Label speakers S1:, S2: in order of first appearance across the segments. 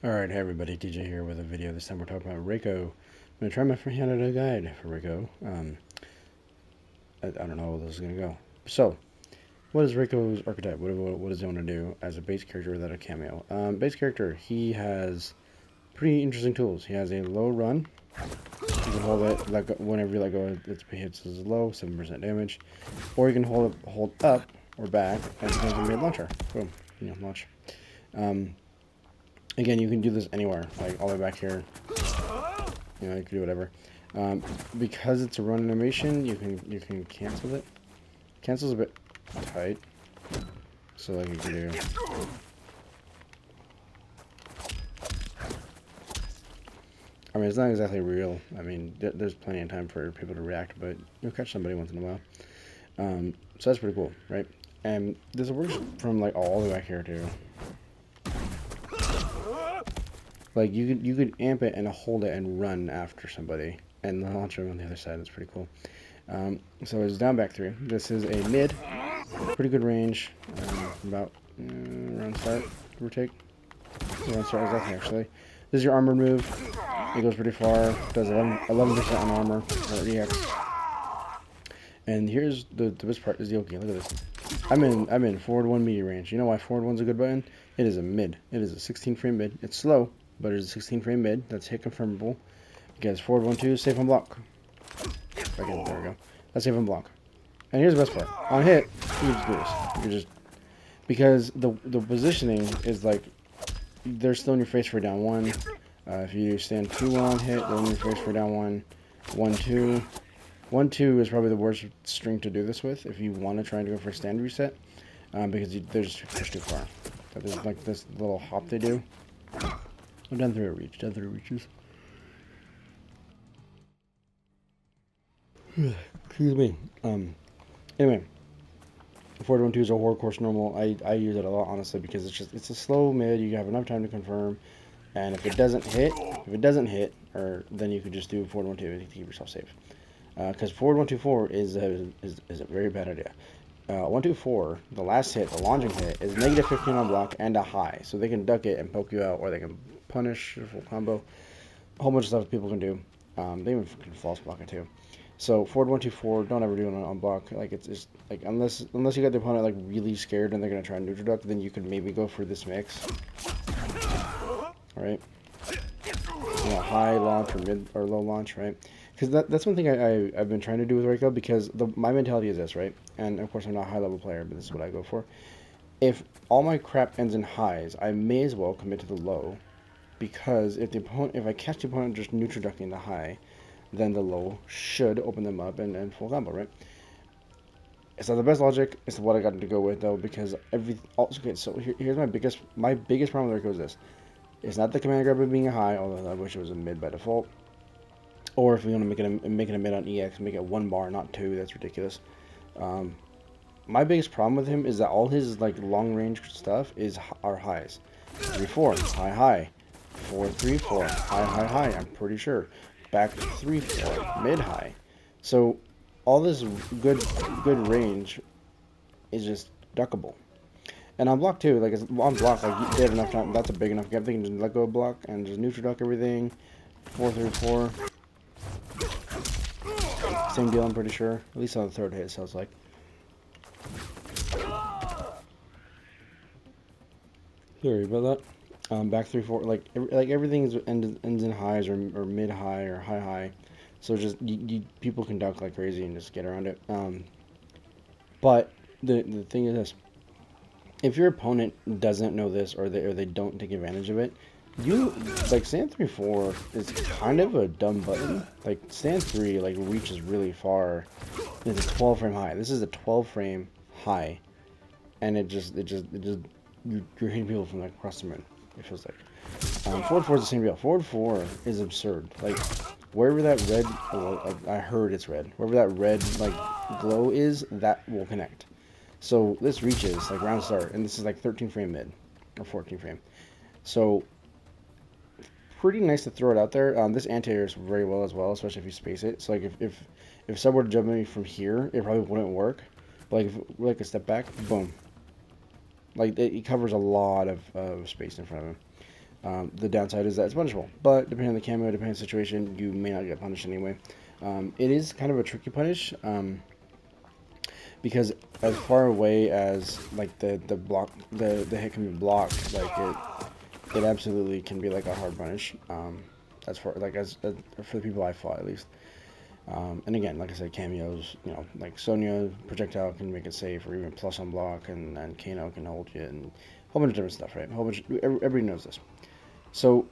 S1: Alright, hey everybody, DJ here with a video. This time we're talking about Rako. I'm going to try my free handed guide for Rako. I don't know how this is going to go. So, what is Rako's archetype? What does he want to do as a base character without a cameo? Base character, he has pretty interesting tools. He has a low run. You can hold it whenever you let go, it hits as low, 7% damage. Or you can hold up or back and it becomes a mid launcher. Boom, launch. Again, you can do this anywhere, like all the way back here. You can do whatever. Because it's a run animation, you can cancel it. Cancel's a bit tight, so like you can do. I mean, it's not exactly real. I mean, there's plenty of time for people to react, but you'll catch somebody once in a while. So that's pretty cool, right? And this works from like all the way back here too. Like you could amp it and hold it and run after somebody and launch them on the other side. That's pretty cool. So it's down back 3. This is a mid, pretty good range. About round start, give or take. Round start exactly actually. This is your armor move. It goes pretty far. Does 11% on armor or EX. And here's the best part is the okay. Look at this. I'm in forward 1 media range. You know why forward 1's a good button? It is a mid. It is a 16 frame mid. It's slow, but it's a 16 frame mid. That's hit confirmable. Because forward 1-2, safe on block. Okay, there we go. That's safe on block. And here's the best part. On hit, you just do this. You just because the positioning is like they're still in your face for down 1. If you stand 2 on hit, they're in your face for down 1. 1-2. 1-2 is probably the worst string to do this with if you want to try and go for a stand reset, because they're just pushed too far. But there's like this little hop they do. I'm down through a reach. Down through reaches. Excuse me. Anyway, forward 1-2 is a horror course normal. I use it a lot honestly because it's a slow mid. You have enough time to confirm, and if it doesn't hit, or then you could just do forward 1-2 to keep yourself safe. Because forward 1-2-4 is a very bad idea. 1-2-4, the last hit, the launching hit, is negative 15 on block and a high, so they can duck it and poke you out, or they can punish full combo. A whole bunch of stuff people can do. They even can false block it too. So forward 1-2-4, don't ever do it on block. Like it's just like unless you got the opponent like really scared and they're gonna try and neutral duck, then you could maybe go for this mix. All right. High launch or mid or low launch, right? Because that's one thing I've been trying to do with Rako, because my mentality is this, right? And of course I'm not a high level player, but this is what I go for. If all my crap ends in highs, I may as well commit to the low, because if I catch the opponent just neutral ducking the high, then the low should open them up and full combo, right? It's not the best logic. It's what I got to go with though, because okay. So here's my biggest problem with Rako is this. It's not the command grabber being a high, although I wish it was a mid by default. Or if we want to make it a mid on EX, make it 1 bar, not 2. That's ridiculous. My biggest problem with him is that all his like long range stuff are highs. 3-4, high, 4-3-4, high. I'm pretty sure. Back 3-4, mid high. So all this good range is just duckable. And on block too, like on block, like they have enough time. That's a big enough gap. They can just let go of block and just neutral duck everything. 4-3-4. Same deal, I'm pretty sure. At least on the third hit, it sounds like. Sorry about that. Back 3-4, like everything ends in highs or mid high or high. So just people can duck like crazy and just get around it. But the thing is this: if your opponent doesn't know this, or they don't take advantage of it, like stand 3-4 is kind of a dumb button. Like stand 3 like reaches really far. It's a 12 frame high. This is a 12 frame high, and it just you're hitting people from like across the moon. It feels like forward 4 is the same deal. Forward 4 is absurd. Like wherever that red, I heard it's red. Wherever that red like glow is, that will connect. So this reaches like round start, and this is like 13 frame mid or 14 frame. So pretty nice to throw it out there. This anti-air very well as well, especially if you space it. So like if someone were to jump me from here, it probably wouldn't work. But like if like a step back, boom. Like it covers a lot of space in front of him. The downside is that it's punishable, but depending on the camo, depending on the situation, you may not get punished anyway. It is kind of a tricky punish, because as far away as like the block the hit can be blocked, like it absolutely can be like a hard punish. As far like as for the people I fought at least. And again, like I said, cameos, like Sonya projectile can make it safe, or even plus on block, and Kano can hold you, and a whole bunch of different stuff, right? A whole bunch. Everybody knows this. So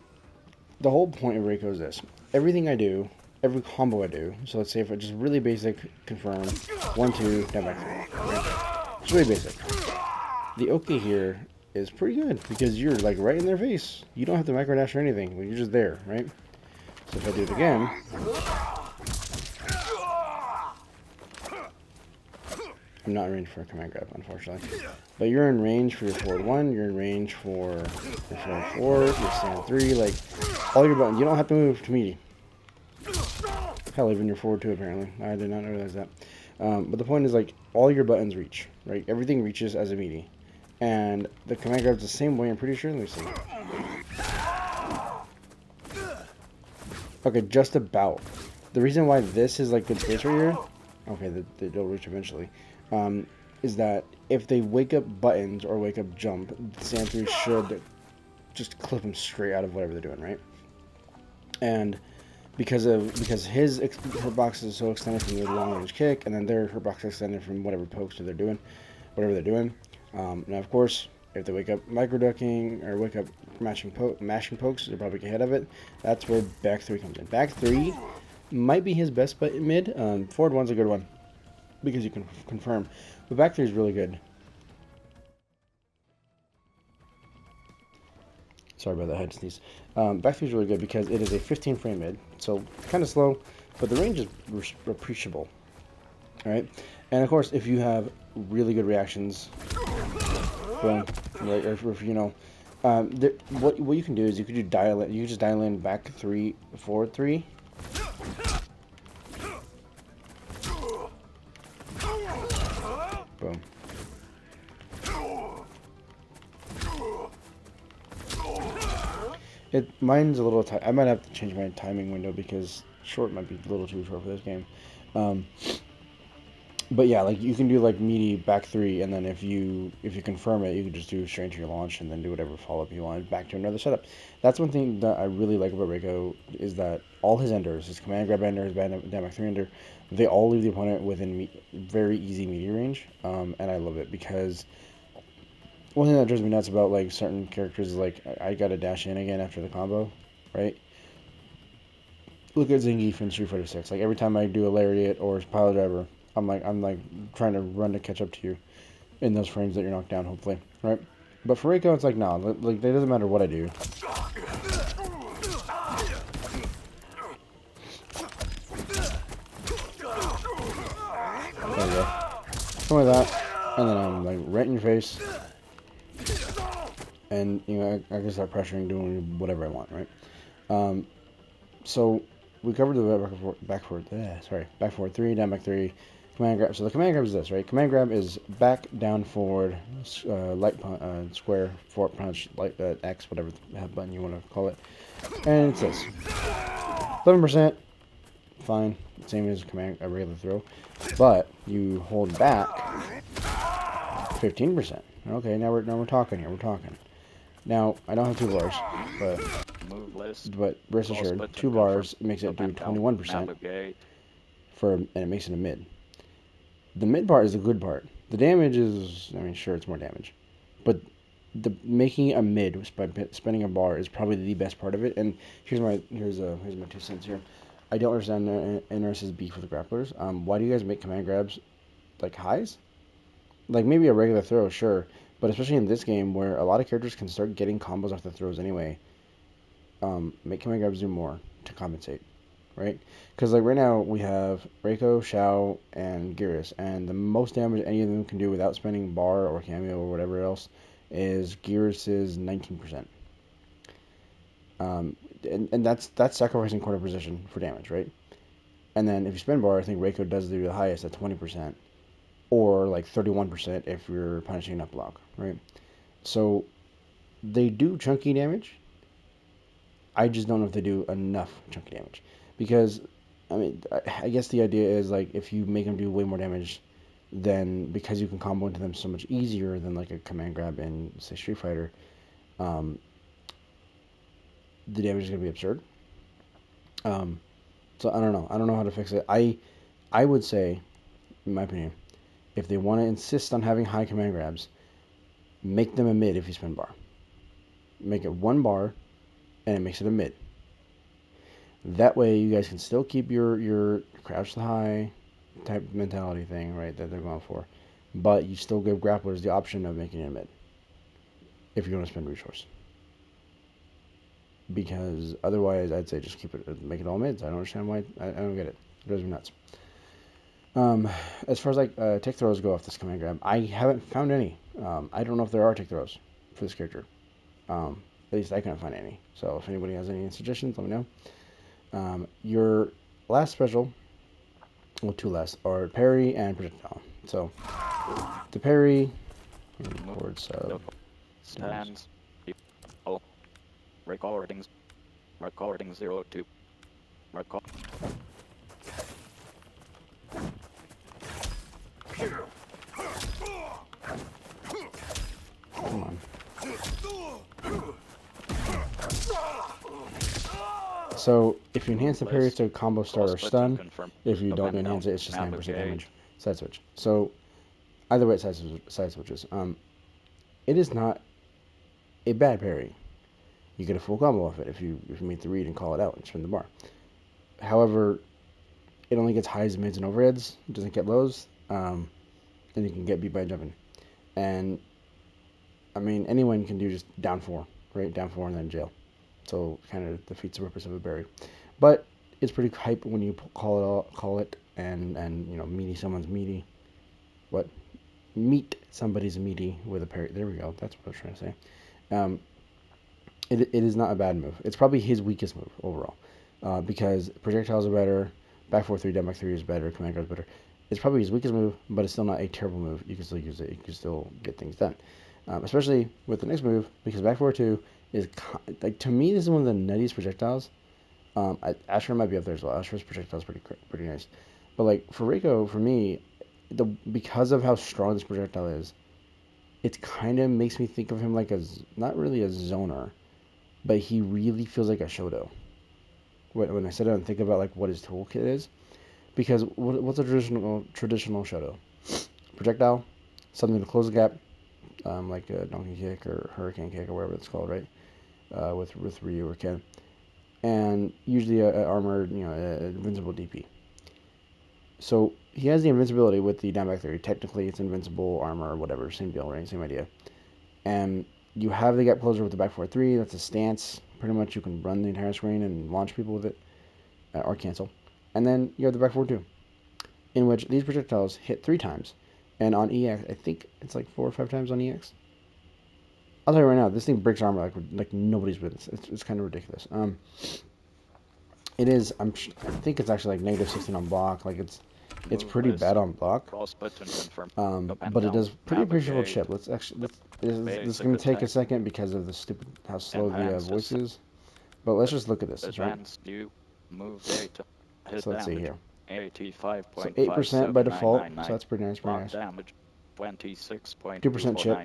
S1: the whole point of Rako is this: everything I do, every combo I do. So let's say if I just really basic confirm 1-2 down back 3. Right? It's really basic. The OK here is pretty good because you're like right in their face. You don't have to micro dash or anything. You're just there, right? So if I do it again. I'm not in range for a command grab, unfortunately. But you're in range for your forward 1, you're in range for your forward 4, your stand 3, like, all your buttons. You don't have to move to meaty. Hell, even your forward 2, apparently. I did not realize that. But the point is, like, all your buttons reach, right? Everything reaches as a meaty. And the command grab's the same way, I'm pretty sure. Let me see. Okay, just about. The reason why this is, like, good space right here, okay, they'll reach eventually, is that if they wake up buttons or wake up jump, the stand 3 should just clip them straight out of whatever they're doing, right? And because his hitbox is so extended from the long range kick, and then their hitbox extended from whatever pokes they're doing, now of course, if they wake up micro ducking or wake up mashing pokes, they'll probably get ahead of it. That's where back 3 comes in. Back 3 might be his best bet mid. Forward 1's a good one because you can confirm, but back 3 is really good. Sorry about that, I had to sneeze. Back 3 is really good because it is a 15 frame mid, so kind of slow, but the range is appreciable. All right, and of course, if you have really good reactions, well, right, or if what you can do is you could just dial in back 3, forward 3. Boom. Mine's a little tight. I might have to change my timing window because short might be a little too short for this game. But yeah, like you can do like meaty back 3, and then if you confirm it, you can just do straight into your launch and then do whatever follow up you want back to another setup. That's one thing that I really like about Rako is that all his enders, his command grab ender, his down back 3 ender, they all leave the opponent within very easy meaty range, and I love it because one thing that drives me nuts about like certain characters is like I gotta dash in again after the combo, right? Look at Zangief from Street Fighter 6. Like every time I do a lariat or pile driver, I'm like trying to run to catch up to you in those frames that you're knocked down, hopefully, right? But for Rako, it's like nah, like it doesn't matter what I do. There we go. Something like that, and then I'm like right in your face, and I can start pressuring, doing whatever I want, right? So we covered the back forward 3, down back 3, command grab. So the command grab is this, right? Command grab is back, down, forward, light punch, square, forward punch, light X, whatever button you want to call it, and it's this. 11%, fine, same as a regular throw, but you hold back 15%. Okay, now we're talking here. We're talking. Now I don't have 2 bars, but rest assured, 2 bars makes it do 21% and it makes it a mid. The mid part is the good part. The damage is, I mean, sure, it's more damage, but the making a mid by spending a bar is probably the best part of it. And here's my 2 cents here. I don't understand NRS's beef with the grapplers. Why do you guys make command grabs like highs? Like maybe a regular throw, sure, but especially in this game where a lot of characters can start getting combos off the throws anyway. Make command grabs do more to compensate, right? Because like right now we have Rako, Xiao, and Geras, and the most damage any of them can do without spending bar or cameo or whatever else is Geras' 19%. And that's sacrificing corner position for damage, right? And then if you spend bar, I think Rako does do the highest at 20%, or like 31% if you're punishing an up block, right? So they do chunky damage, I just don't know if they do enough chunky damage. Because, I mean, I guess the idea is, like, if you make them do way more damage, then because you can combo into them so much easier than, like, a command grab in, say, Street Fighter, the damage is going to be absurd. So I don't know. I don't know how to fix it. I would say, in my opinion, if they want to insist on having high command grabs, make them a mid if you spin bar. Make it 1 bar, and it makes it a mid. That way, you guys can still keep your crouch to high type mentality thing, right, that they're going for. But you still give grapplers the option of making it a mid if you're going to spend resource. Because otherwise, I'd say just keep it, make it all mids. I don't understand why. I don't get it. It drives me nuts. As far as like tick throws go off this command grab, I haven't found any. I don't know if there are tick throws for this character. At least I couldn't find any. So if anybody has any suggestions, let me know. Your last special, well, 2 last, are parry and projectile. So the parry, forward sub,
S2: stands, oh, recordings 02, record.
S1: Come on. So if you enhance the parry to combo start or stun, if you don't enhance it, it's just 9% damage. Side switch. So either way, it's side switches. It is not a bad parry. You get a full combo off it if you meet the read and call it out and spin the bar. However, it only gets highs, mids, and overheads. It doesn't get lows. And you can get beat by jumping. And I mean, anyone can do just down 4, right? Down 4 and then jail. So kind of defeats the purpose of a parry. But it's pretty hype when you call it and you know, meaty someone's meaty. What? Meet somebody's meaty with a parry. There we go. That's what I was trying to say. It is not a bad move. It's probably his weakest move overall. Because projectiles are better, back 4-3, down back 3 is better, command grab is better. It's probably his weakest move, but it's still not a terrible move. You can still use it. You can still get things done. Especially with the next move, because back 4-2 is, like, to me, this is one of the nuttiest projectiles. Asher might be up there as well. Asher's projectile is pretty nice. But, like, for Rako, for me, because of how strong this projectile is, it kind of makes me think of him like not really a zoner, but he really feels like a Shoto. When I sit down and think about, like, what his toolkit is. Because what's a traditional Shoto? Projectile, something to close the gap, like a donkey kick or hurricane kick or whatever it's called, right? With Ryu or Ken, and usually a armored, you know, invincible DP. So he has the invincibility with the down back 3. Technically, it's invincible armor or whatever, same deal, right? Same idea. And you have the gap closer with the back 4-3. That's a stance. Pretty much, you can run the entire screen and launch people with it, or cancel. And then you have the back 4-2, in which these projectiles hit 3 times. And on EX, I think it's like 4 or 5 times on EX. I'll tell you right now, this thing breaks armor like nobody's business. It's kind of ridiculous. It is. I think it's actually like -16 on block. Like it's pretty bad on block. But it does pretty appreciable chip. This is going to take a second because of the stupid how slow the voice is. But let's just look at this. Right? So let's see here. 8% by default, so that's pretty nice, pretty nice. 2% chip,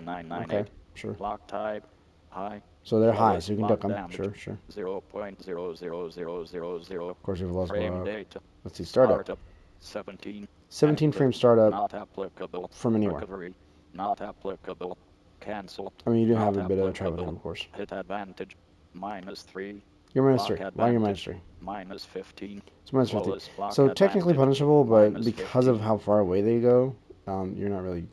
S1: okay, sure.
S2: Block type, high.
S1: So they're high, so you can duck them, sure.
S2: 0.00000.
S1: Of course, you have lost block.
S2: Data.
S1: Let's see, startup. 17 frame startup not applicable. From anywhere.
S2: Recovery, not applicable. Cancel.
S1: I mean, you do have a bit of trouble with them, of course.
S2: Hit advantage, -3.
S1: You're -3. Why are you -3?
S2: -15.
S1: It's -15. So technically punishable, but because of how far away they go, you're not really.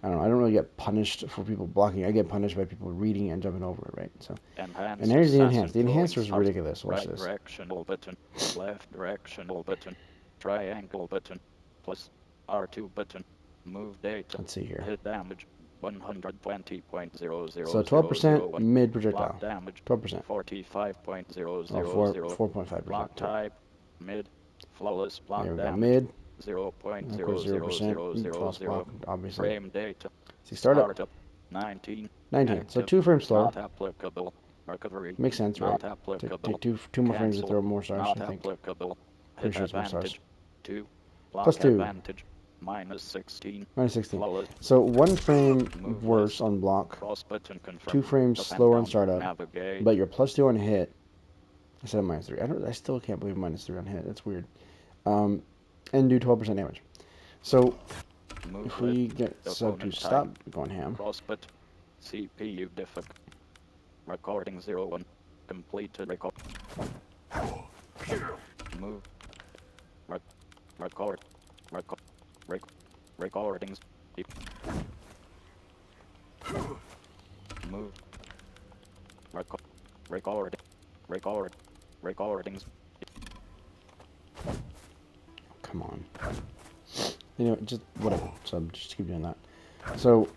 S1: I don't know. I don't really get punished for people blocking. I get punished by people reading and jumping over it, right? So. And there's the enhance. The enhancer is ridiculous. Watch this.
S2: Right directional button, left directional button, triangle button, plus R2 button, move data.
S1: Let's see here.
S2: Hit damage. 120.00.
S1: So 12% mid projectile. 12%.
S2: 45.000.
S1: 4.5%.
S2: Block type mid. Flawless block
S1: there we
S2: damage.
S1: Go. Mid.
S2: 0.000.
S1: Obviously.
S2: Frame data.
S1: See startup.
S2: 19.
S1: 19. So 2 frame slow.
S2: Not applicable. Recovery.
S1: Makes sense, right?
S2: Not applicable.
S1: Take two more frames to
S2: Cancel.
S1: throw more stars,
S2: Not
S1: I think.
S2: applicable.
S1: Pretty
S2: Hit
S1: sure it's more stars.
S2: advantage. 2. Block
S1: Plus 2.
S2: advantage. Minus 16.
S1: Minus 16.
S2: Flawless.
S1: So 1 frame
S2: Move
S1: worse
S2: list.
S1: on block,
S2: Cross button confirm.
S1: 2 frames
S2: Up and
S1: slower on
S2: down.
S1: startup,
S2: Navigate.
S1: but you're plus 2 on hit instead of minus 3. I still can't believe minus 3 on hit. That's weird. And do 12% damage. So
S2: Move
S1: if we
S2: list.
S1: get sub to
S2: Opponent
S1: stop
S2: type.
S1: going ham,
S2: Cross button. CPU difficult. Recording 01. Completed record. Move. Record. Recordings. Move. Recordings.
S1: come on. You know, just whatever. So just keep doing that. So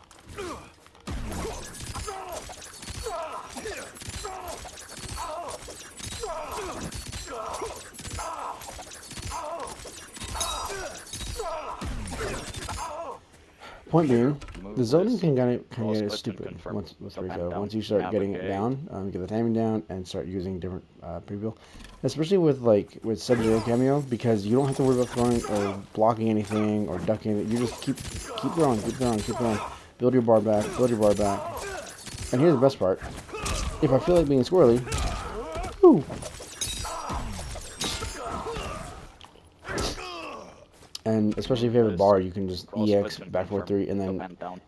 S1: point being, the zoning can kind of get stupid once with Rako. Once you start getting it down, get the timing down, and start using different preview, especially with Sub-Zero cameo, because you don't have to worry about throwing or blocking anything or ducking it. You just keep throwing, keep throwing. Build your bar back, And here's the best part: if I feel like being squirrely, whoo. And especially if you have a bar, you can just EX back 4-3, and then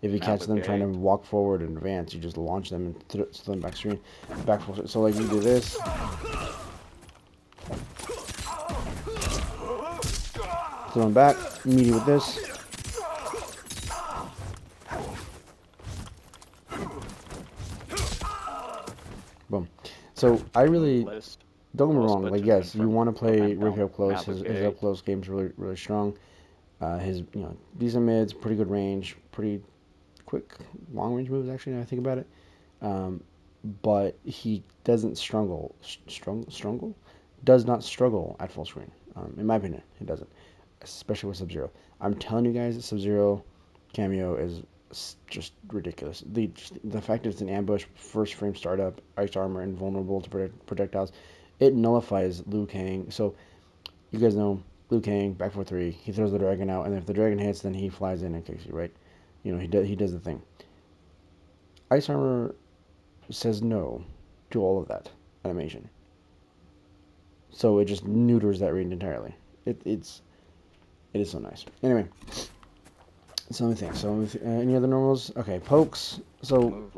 S1: if you catch them trying to walk forward and advance, you just launch them and throw them back screen, back 4. So like you do this, throw them back, meet you with this. Boom. So I really, don't get me wrong, like yes, you want to play Rako up close. His up close game's really strong. His decent mids, pretty good range, pretty quick long range moves actually. Now I think about it, but he doesn't does not struggle at full screen. In my opinion, he doesn't, especially with Sub-Zero. I'm telling you guys, Sub-Zero cameo is just ridiculous. The fact that it's an ambush, first frame startup, ice armor, and vulnerable to projectiles, it nullifies Liu Kang. So you guys know Liu Kang back 4-3. He throws the dragon out, and if the dragon hits, then he flies in and kicks you, right? He does the thing. Ice armor says no to all of that animation, so it just neuters that range entirely. It is so nice. Anyway. So let me think. So any other normals? Okay, pokes. So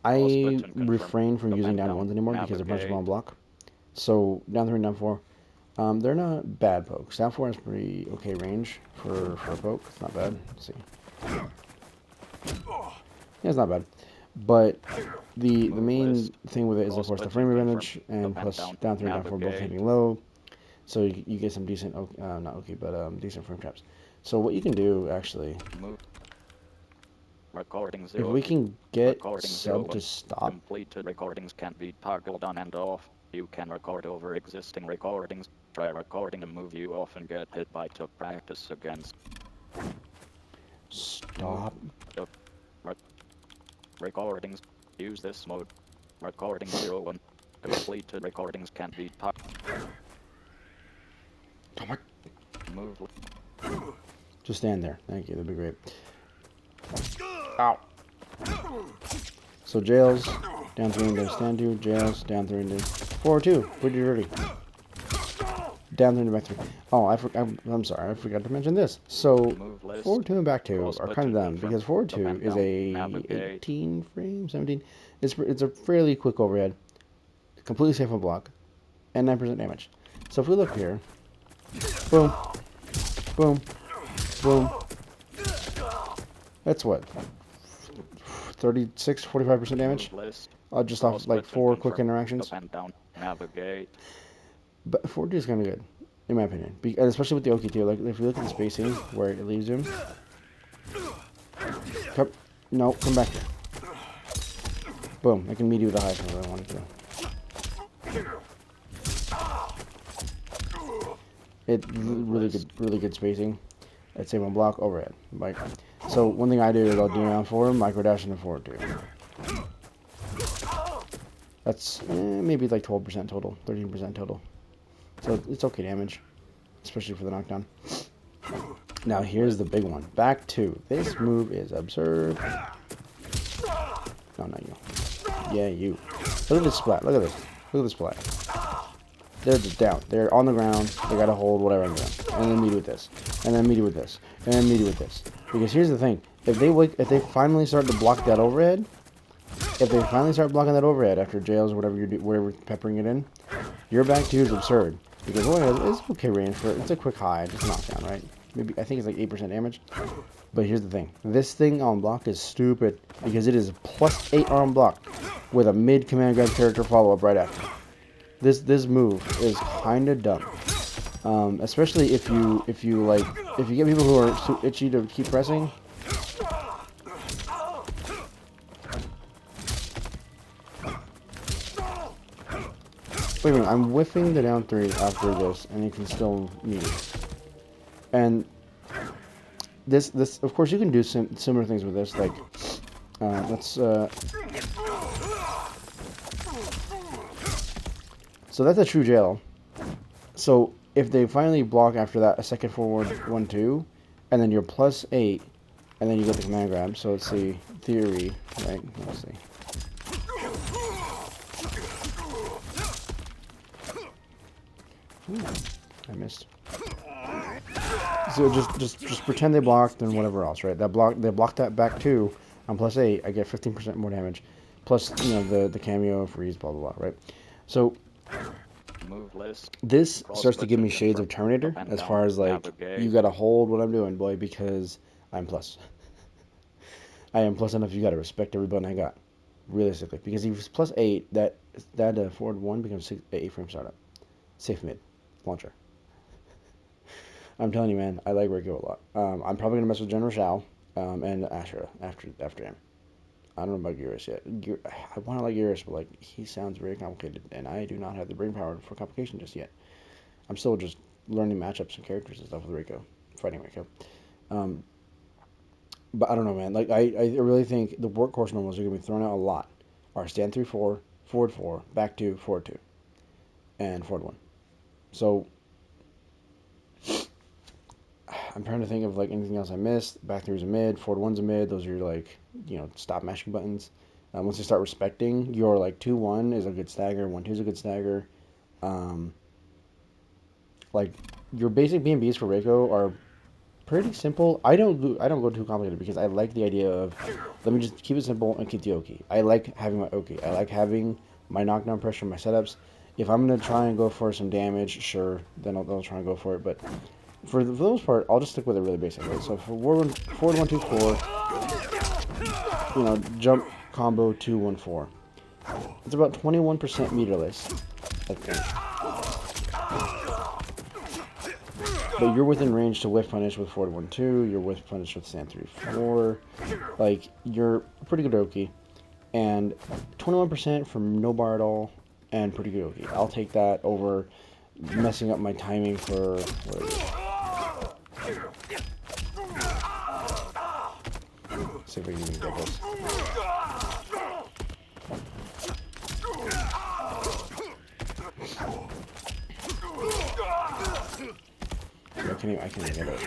S1: I refrain from using down ones anymore because they're punchable on block. So down 3 and down 4, they're not bad pokes. Down 4 has pretty okay range for a poke. It's not bad. Let's see. Yeah, it's not bad. But the main thing with it is of course the frame advantage, and plus down 3 and down 4 both hitting low. So you get some decent, not okay, but decent frame traps. So what you can do, actually, if we can get sub to stop.
S2: Completed recordings can be toggled on and off. You can record over existing recordings. Try recording a move you often get hit by to practice against.
S1: Stop.
S2: Recordings. Use this mode. Recording 01. Completed recordings can be toggled. Move.
S1: Just stand there. Thank you. That'd be great. Ow. So jails, down 3 into stand 2. Jails, down 3 into 4-2. Pretty dirty. Down 3 into back 3. Oh, I'm sorry. I forgot to mention this. So 4-2 and back 2 are kind of dumb because 4-2 is a 18 frame, 17. It's a fairly quick overhead, completely safe on block, and 9% damage. So if we look here, boom, boom. Boom. That's what? 36, 45% damage? Just off like 4 quick interactions. But 4-2 is kind of good, in my opinion. Especially with the Oki too. Like if you look at the spacing where it leaves him. Come back here. Boom. I can meet you with a high if I wanted to. It's really good spacing. I'd say one block overhead. Like, so one thing I do is I'll do down 4, micro dash into 4-2. That's maybe like 12% total, 13% total. So it's okay damage, especially for the knockdown. Now here's the big one. Back 2. This move is absurd. No, not you. Yeah, you. Look at this splat. Look at this. Look at this splat. They're just down. They're on the ground. They gotta hold whatever I'm doing. And then meet with this. And then meet with this. And then meet with this. Because here's the thing. If they finally start to block that overhead, if they finally start blocking that overhead after jails or whatever whatever peppering it in, your back 2 is absurd. Because it's okay range for it. It's a quick high, just knockdown, right? Maybe I think it's like 8% damage. But here's the thing. This thing on block is stupid because it is plus 8 on block with a mid command grab character follow up right after. This move is kind of dumb. Especially if you get people who are too itchy to keep pressing. Wait a minute, I'm whiffing the down 3 after this, and you can still meet it. And this, of course, you can do similar things with this. Like, so that's a true jail. So if they finally block after that, a second forward 1-2, and then you're plus 8, and then you get the command grab. So let's see, theory, right? Let's see. Ooh, I missed. So just pretend they blocked and whatever else, right? They blocked that back 2 on plus 8. I get 15% more damage, plus the cameo freeze, blah blah blah, right? So
S2: Move list.
S1: This starts to give me shades of Terminator as far as like you gotta hold what I'm doing, boy, because I'm plus. I am plus enough. You gotta respect every button I got, realistically, because if it's plus 8, that forward 1 becomes 8 frame startup, safe mid, launcher. I'm telling you, man, I like Rako a lot. I'm probably gonna mess with General Shao and Ashura after him. I don't know about Gearus yet. I want to like Gearus, but like he sounds very complicated, and I do not have the brain power for complication just yet. I'm still just learning matchups and characters and stuff with Rako, fighting Rako. But I don't know, man. Like I really think the workhorse normals are gonna be thrown out a lot. Are stand 3-4, forward 4, back 2, forward 2, and forward 1. So I'm trying to think of like anything else I missed. Back 3 is a mid, forward 1's a mid. Those are your like, stop mashing buttons. Once you start respecting, your like 2-1 is a good stagger, 1-2 is a good stagger. Like your basic B&Bs for Rako are pretty simple. I don't go too complicated because I like the idea of let me just keep it simple and keep the Oki. I like having my Oki. I like having my knockdown pressure, my setups. If I'm gonna try and go for some damage, sure, then I'll try and go for it. But for the most part, I'll just stick with it really basic. Right? So for forward 1-2-4, jump combo 2-1-4. It's about 21% meterless, I think. But you're within range to whiff punish with forward 1-2. You're whiff punish with stand 3-4. Like you're pretty good Oki, and 21% from no bar at all, and pretty good Oki. I'll take that over messing up my timing for what is it? See if we can even get this. I can't even get it.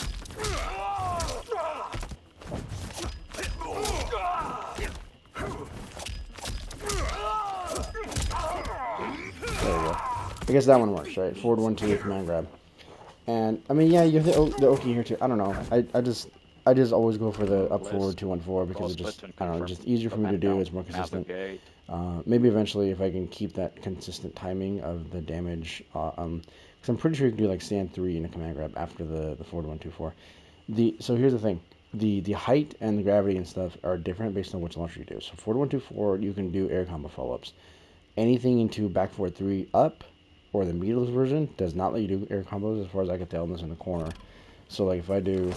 S1: There we go. I guess that one works, right? Forward 1-2 command grab. And I mean, yeah, you have the Oki here too. I don't know. I just always go for the up forward 2-1-4 because it just just easier for me to do. It's more consistent. Maybe eventually if I can keep that consistent timing of the damage, because I'm pretty sure you can do like stand 3 in a command grab after the forward 1-2-4. So here's the thing. The height and the gravity and stuff are different based on which launcher you do. So forward 1-2-4, you can do air combo follow-ups. Anything into back forward 3 up, or the meterless version, does not let you do air combos as far as I can tell in this in the corner. So like if I do,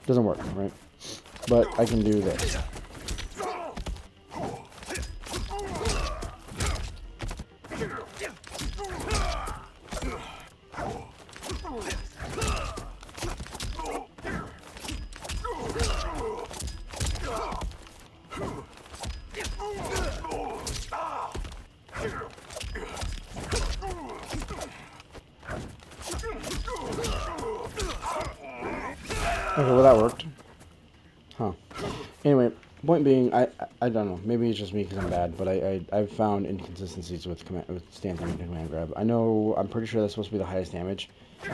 S1: doesn't work, right? But I can do this. Okay, well that worked. Huh. Anyway, point being, I don't know. Maybe it's just me because I'm bad, but I've found inconsistencies with stand and command grab. I'm pretty sure that's supposed to be the highest damage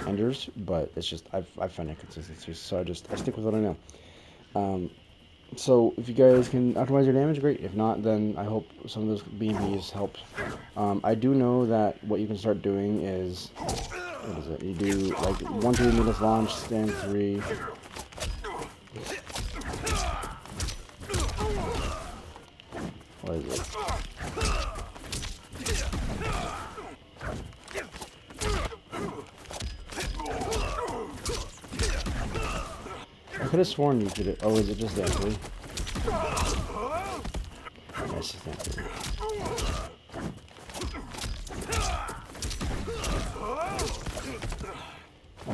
S1: enders, but it's just I've found inconsistencies, so I stick with what I know. So if you guys can optimize your damage, great. If not, then I hope some of those B&Bs help. I do know that what you can start doing is, what is it? You do like 1-2 minutes launch, stand 3. What is it? I could have sworn you did it. Oh, is it just that 3? That's just that 3.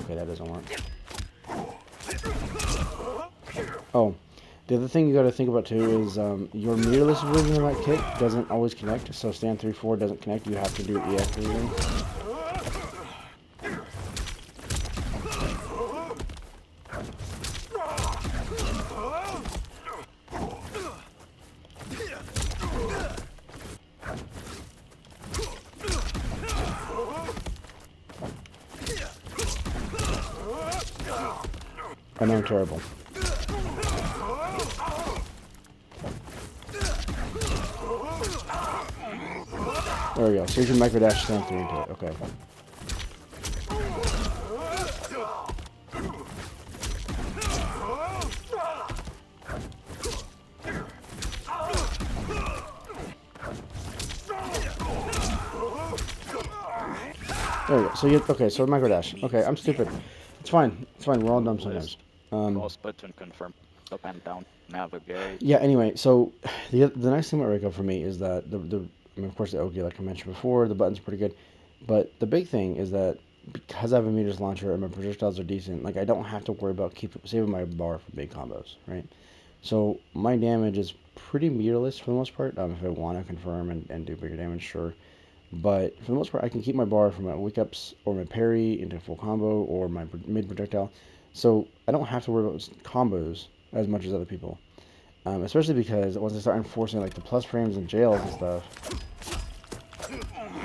S1: Okay, that doesn't work. Oh, the other thing you got to think about too is your mirrorless version of that kit doesn't always connect. So stand 3-4 doesn't connect. You have to do EF version. I know I'm terrible. There we go. So you can micro dash stand 3 into it. Okay. There we go. So so micro dash. Okay, I'm stupid. It's fine. It's fine. We're all dumb sometimes.
S2: Cross button confirm. Up and down. Navigate.
S1: Yeah. Anyway, so the nice thing about Rako for me is that I mean, of course, the Oki, like I mentioned before, the button's pretty good, but the big thing is that because I have a meters launcher and my projectiles are decent, like I don't have to worry about saving my bar for big combos, right? So my damage is pretty meterless for the most part. If I want to confirm and do bigger damage, sure. But for the most part, I can keep my bar from my wake ups or my parry into full combo or my mid projectile. So I don't have to worry about combos as much as other people. Especially because once I start enforcing like the plus frames and jails and stuff,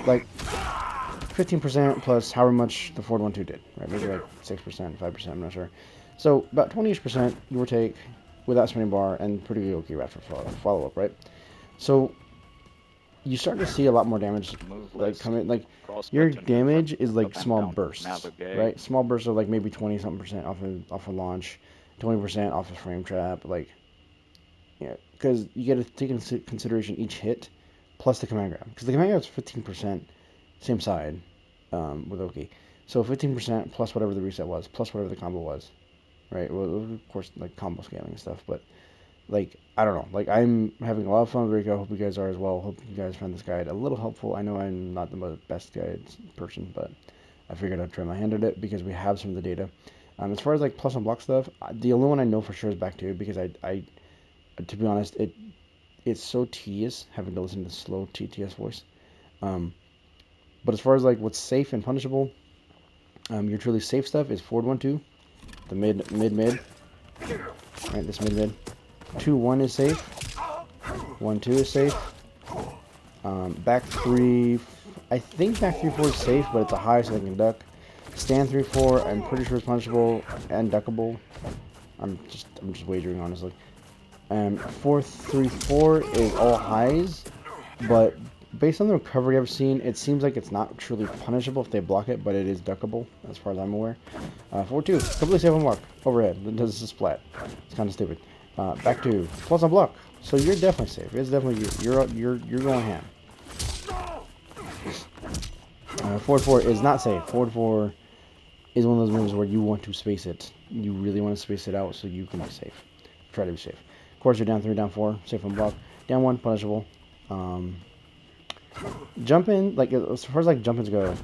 S1: like 15% plus however much the Ford 1-2 did, right? Maybe like 6%, 5%, I'm not sure. So about 20-ish%, give or take, without spinning bar, and pretty okay after follow-up, right? So you start to see a lot more damage like coming, like your damage is like small bursts, right? Small bursts of like maybe 20-something% off a launch, 20% off a frame trap, like, yeah, because you got to take into consideration each hit plus the command grab, because the command grab is 15% same side with Oki, so 15% plus whatever the reset was plus whatever the combo was, right? Well, of course, like combo scaling and stuff, but like I don't know, like I'm having a lot of fun with Rako. Hope you guys are as well. Hope you guys found this guide a little helpful. I know I'm not the best guide person, but I figured I'd try my hand at it because we have some of the data. As far as like plus and block stuff, the only one I know for sure is back 2, because I to be honest, it's so tedious having to listen to slow TTS voice. But as far as like what's safe and punishable, your truly safe stuff is forward 1-2, the mid, right? This mid. 2-1 is safe. 1-2 is safe. Back 3, I think back 3-4 is safe, but it's a high, so they can duck. Stand 3-4, I'm pretty sure it's punishable and duckable. I'm just wagering, honestly. 4-3-4 is all highs, but based on the recovery I've seen, it seems like it's not truly punishable if they block it, but it is duckable, as far as I'm aware. 4-2, completely safe on block, overhead, it does a splat. It's kind of stupid. Back 2, plus on block, so you're definitely safe. It's definitely you. You're going ham. 4-4 is not safe. 4-4 is one of those moves where you want to space it. You really want to space it out so you can be safe. Try to be safe. Of course, you're down 3, down 4, safe on block. Down 1, punishable. Jump in, like as far as like jump ins go,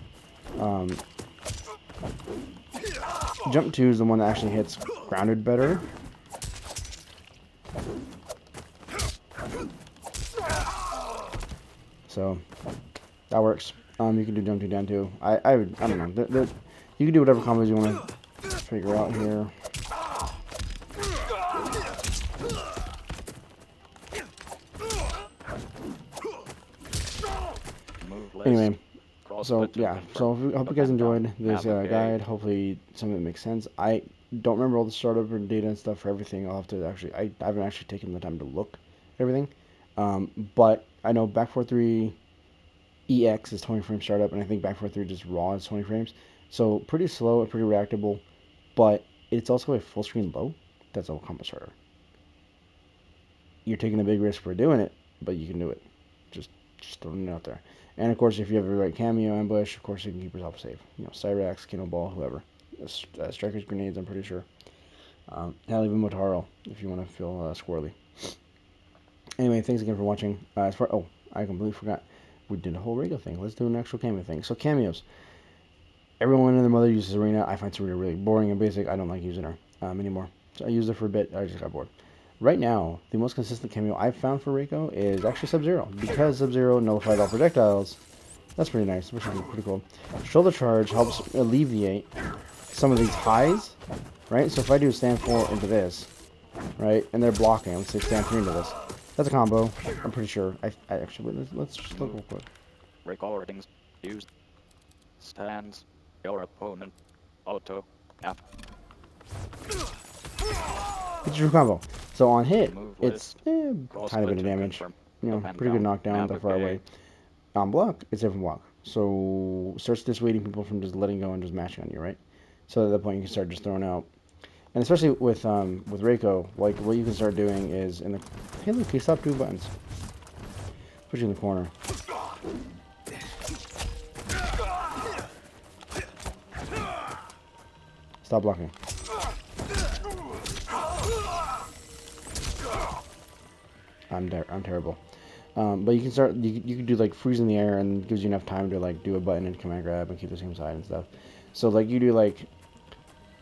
S1: jump 2 is the one that actually hits grounded better. So that works. You can do jump 2 down 2. I don't know. You can do whatever combos you want to figure out here.
S2: Move list.
S1: Anyway,
S2: Cross
S1: so
S2: button
S1: yeah, so
S2: confirm.
S1: I hope you guys
S2: Depend on
S1: enjoyed this
S2: navigate.
S1: guide. Hopefully some of it makes sense. I don't remember all the startup and data and stuff for everything. I'll have to actually, I haven't actually taken the time to look at everything. But I know Back 43 EX is 20 frame startup, and I think Back 43 just raw is 20 frames. So pretty slow and pretty reactable, but it's also a full screen low. That's a combo starter. You're taking a big risk for doing it, but you can do it. Just throwing it out there. And of course, if you have the right cameo ambush, of course you can keep yourself safe. You know, Cyrax, Kinnoball, whoever. Striker's grenades, I'm pretty sure. Hell, even Motaro, if you want to feel squirrely. Anyway, thanks again for watching. Oh, I completely forgot. We did a whole Rako thing. Let's do an actual cameo thing. So cameos. Everyone and their mother uses Arena. I find Serena really boring and basic. I don't like using her anymore. So I used her for a bit. I just got bored. Right now, the most consistent cameo I've found for Rako is actually Sub-Zero. Because Sub-Zero nullifies all projectiles, that's pretty nice. Pretty cool. Shoulder Charge helps alleviate some of these highs, right? So if I do stand 4 into this, right, and they're blocking, let's say stand 3 into this, that's a combo. I'm pretty sure. I actually, let's just look real quick.
S2: Recordings. Use. Stands. Your opponent. Auto. App.
S1: It's a true combo. So on hit,
S2: Move
S1: it's tiny bit of damage. You know, pretty good knockdown, they're far away. On block, it's different block. So starts dissuading people from just letting go and just mashing on you, right? So at that point you can start just throwing out. And especially with Rako, like what you can start doing is in the hey look, he stopped 2 buttons. Put you in the corner. Stop blocking. I'm terrible. But you can start. You can do like freeze in the air, and it gives you enough time to like do a button and command grab and keep the same side and stuff. So like you do like,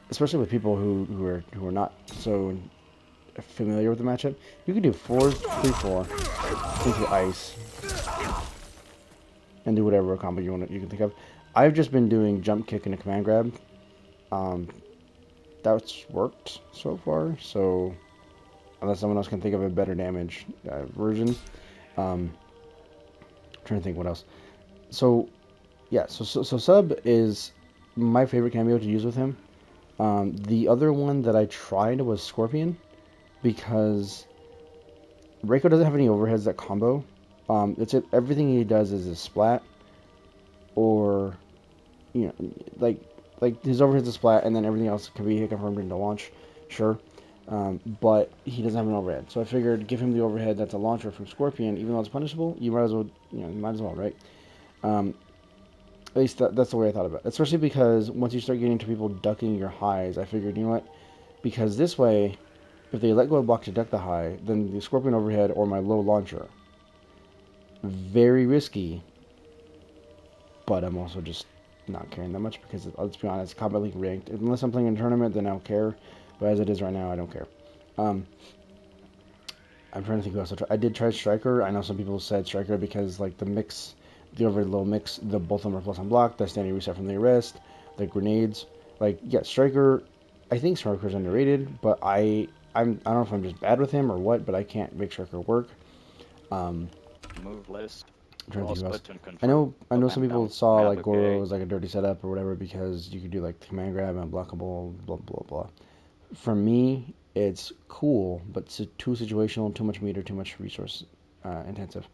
S1: especially with people who are not so familiar with the matchup, you can do 4-3-4 into ice and do whatever combo you can think of. I've just been doing jump kick and a command grab. That's worked so far. So unless someone else can think of a better damage version. Trying to think what else. So, yeah, so Sub is my favorite cameo to use with him. The other one that I tried was Scorpion, because Rako doesn't have any overheads that combo. Everything he does is a splat, or, you know, like his overhead's a splat, and then everything else can be hit confirmed into launch, sure. But he doesn't have an overhead, so I figured give him the overhead that's a launcher from Scorpion. Even though it's punishable, you might as well, right? At least that's the way I thought about it. Especially because once you start getting to people ducking your highs, I figured, you know what? Because this way, if they let go of block to duck the high, then the Scorpion overhead or my low launcher, very risky. But I'm also just not caring that much because, let's be honest, Combat League ranked. Unless I'm playing in a tournament, then I don't care. But as it is right now, I don't care. I'm trying to think who else I did try Striker. I know some people said Striker because like the mix, the overhead low mix, both of them are plus on block. The standing reset from the arrest, the grenades. Like yeah, Striker. I think Striker's underrated, but I don't know if I'm just bad with him or what, but I can't make Striker work.
S2: Move list.
S1: I'm trying to think of else. I know some people saw like Goro as like a dirty setup or whatever because you could do like command grab and blockable, blah blah blah. For me, it's cool, but it's too situational, too much meter, too much resource intensive.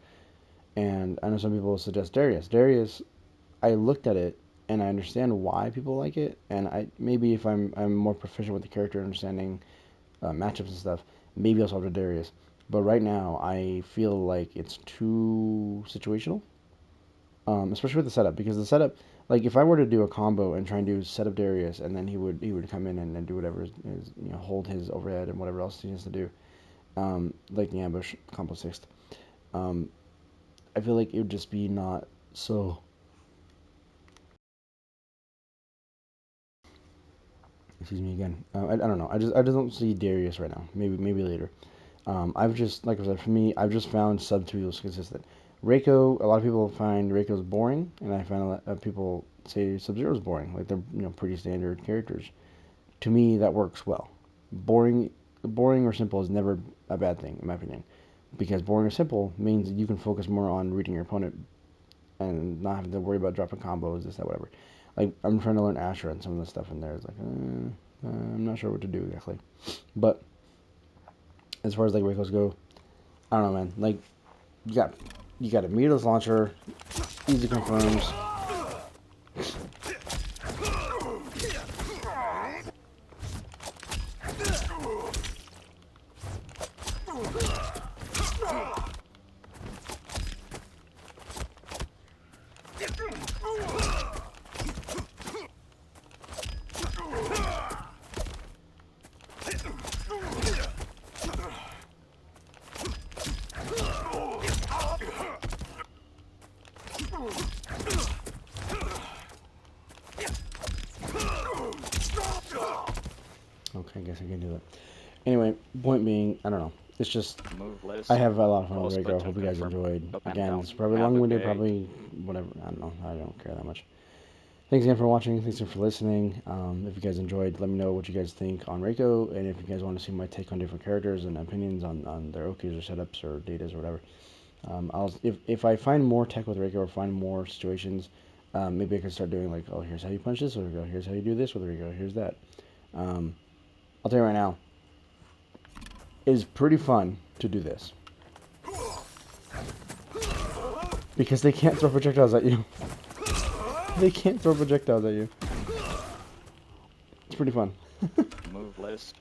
S1: And I know some people suggest Darius. Darius, I looked at it and I understand why people like it. And maybe if I'm more proficient with the character, understanding matchups and stuff, maybe I'll swap to Darius. But right now, I feel like it's too situational, especially with the setup. Because the setup, like if I were to do a combo and try and do setup Darius, and then he would come in and do whatever is hold his overhead and whatever else he needs to do, like the ambush combo sixth. I feel like it would just be not so. Excuse me again. I don't know. I just don't see Darius right now. Maybe later. I've just, like I said, for me, I've just found sub 2 was consistent. Rako, a lot of people find Rako's boring, and I find a lot of people say Sub-Zero's boring. Like they're pretty standard characters. To me, that works well. Boring or simple is never a bad thing, in my opinion, because boring or simple means that you can focus more on reading your opponent and not having to worry about dropping combos, this, that, whatever. Like, I'm trying to learn Asher, and some of the stuff in there is like, I'm not sure what to do exactly. But as far as like Rakos go, I don't know, man. Like, you got a meterless launcher, easy confirms. Okay, I guess I can do that. Anyway, point being, I don't know. It's just,
S2: Move list.
S1: I have a lot of fun with
S2: Pause
S1: Rako.
S2: button
S1: Hope you guys
S2: confirm.
S1: enjoyed.
S2: Up and
S1: Again,
S2: down.
S1: it's probably long-winded,
S2: Navigate.
S1: probably whatever. I don't know. I don't care that much. Thanks again for watching. Thanks again for listening. If you guys enjoyed, let me know what you guys think on Rako, and if you guys want to see my take on different characters and opinions on their OKs or setups or datas or whatever. If I find more tech with Rako or find more situations, maybe I can start doing like, oh, here's how you punch this with Rako, here's how you do this with Rako, here's that. I'll tell you right now, it is pretty fun to do this. Because they can't throw projectiles at you. They can't throw projectiles at you. It's pretty fun.
S2: Move list.